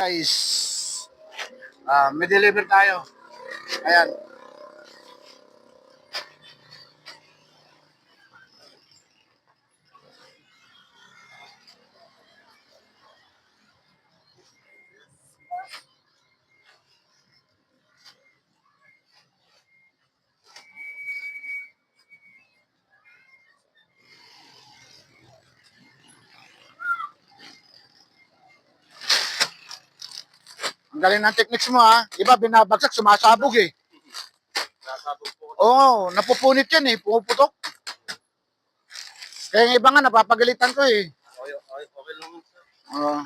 Guys, may deliver tayo. Ayan. Ang galing ng techniques mo ha. Iba binabagsak, sumasabog eh. Oo, napupunit yan eh. Pumuputok. Kaya yung iba nga, napapagalitan ko eh. Okay lang. Oo.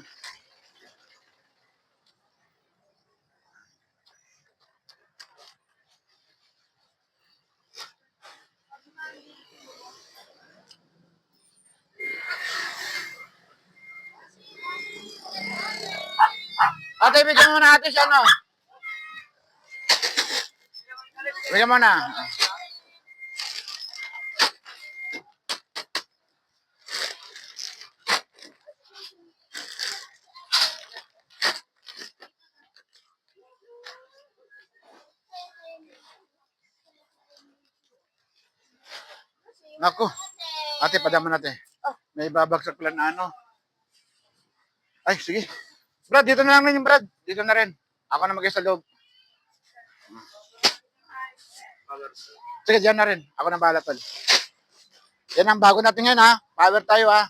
Ate, bigyan mo na ate siya, no? Bigyan mo na. Naku. Ate, padama natin. May babagsak plan na ano. Ay, sige. Brad, dito na lang rin yung Brad. Dito na rin. Ako na mag-isa sa loob. Sige, dyan na rin. Ako na bahala tol. Yan ang bago natin yan ha. Power tayo ha.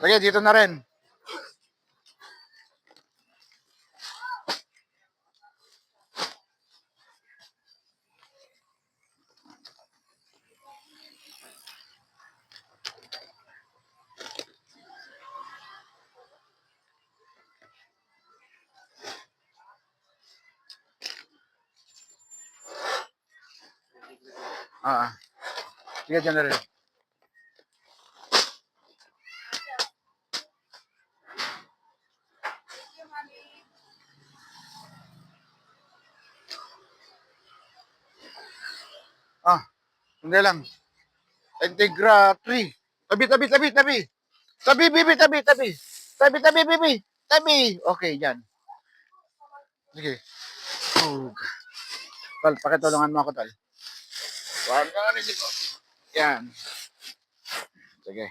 Sige, dito na rin. Sige, dyan na rin. Hindi lang. Integra 3. Tabi. Tabi, bibi, tabi. Tabi, bibi. Tabi. Okay, dyan. Sige. Tol, pakitulungan mo ako, tol. Huwag ka rin ko. Yan. Sige.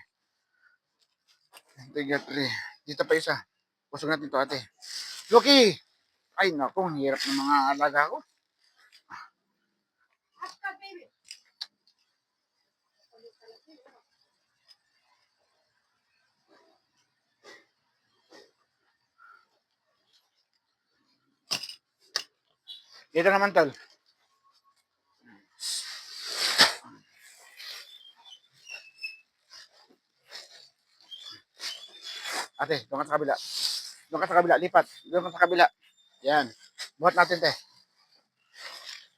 Integra 3. Dito pa isa. Pusog natin to, ate. Lucky! Ay, naku, ang hirap ng mga alaga ko. Dito naman, tol. Ate, doon ka sa kabila. Doon ka sa kabila, lipat. Doon ka sa kabila. Yan. Buhat natin, te.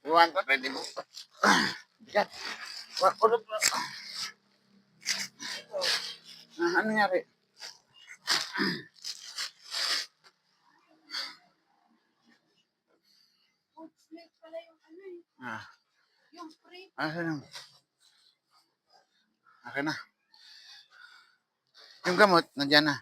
Buhat ka, pwede mo. Bigat. Ulog na. Ano nangyari? Yung spray. Ano? Akin na. Yung gamot, nandiyan na.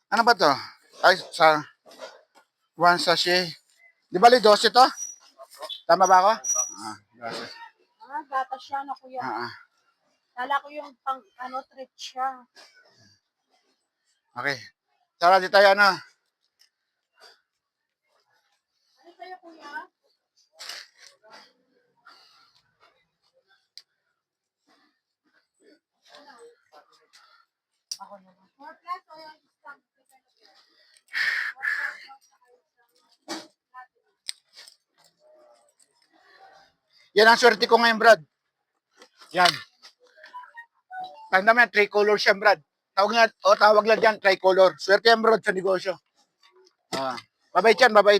Ano ba to? Ay, sa one sachet. Di ba 12 to? Tama ba ako? 12. Gatas siya na kuya. Kala ko yung pang, treat siya. Okay. Tara, di tayo ano. Ano sa'yo kuya? Ako naman. 4 plus o yung isang? Yan ang swerte ko ngayon, Brad. Yan. Tanda mo yan, tricolor siya, Brad. Tawag lang dyan, tricolor. Swerte yan, Brad, sa negosyo. Babait yan, babait.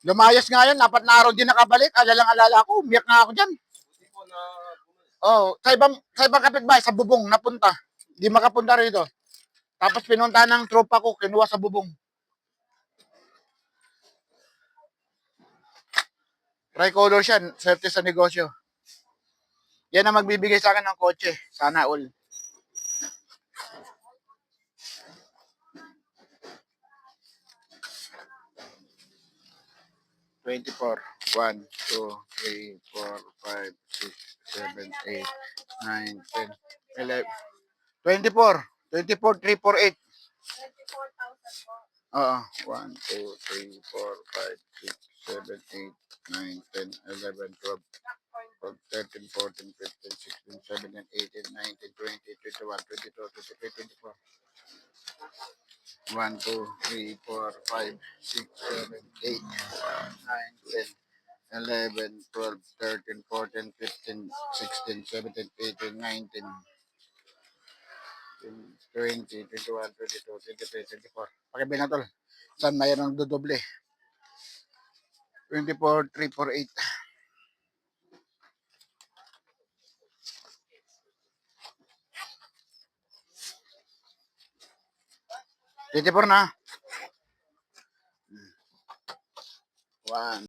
Lumayas nga yan, 4 na araw din nakabalik. Alalang-alala ko, umiyak nga ako dyan. Oh, sa ibang kapitbahay, sa bubong, napunta. Di makapunta rito. Tapos pinunta ng tropa ko, kinuha sa bubong. Tricolor siya, swerte sa negosyo. Yan ang magbibigay sa akin ng kotse. Sana all. Twenty-four. 1, 2, 3, 4, 5, 6, 7, 8, 9, 10, 11. 24. 24, 3, 4, 8. 24,000 po. Oo. 1, 2, 3, 4, 5, 6, 7, 8, 9, 10, 11, 12, 12, 13, 14, 15, 16, 17, 18, 19, 20, 21, 22, 23, 24. 1, 2, 3, 4, 5, 6, 7, 8, 9, 10, 11, 12, 13, 14, 15, 16, 17, 18, 19, 20, 21, 22, 23, 24. Pakibilang tol. Saan mayroong dodoble? 24, 3, 4, 8. 24 na. 1,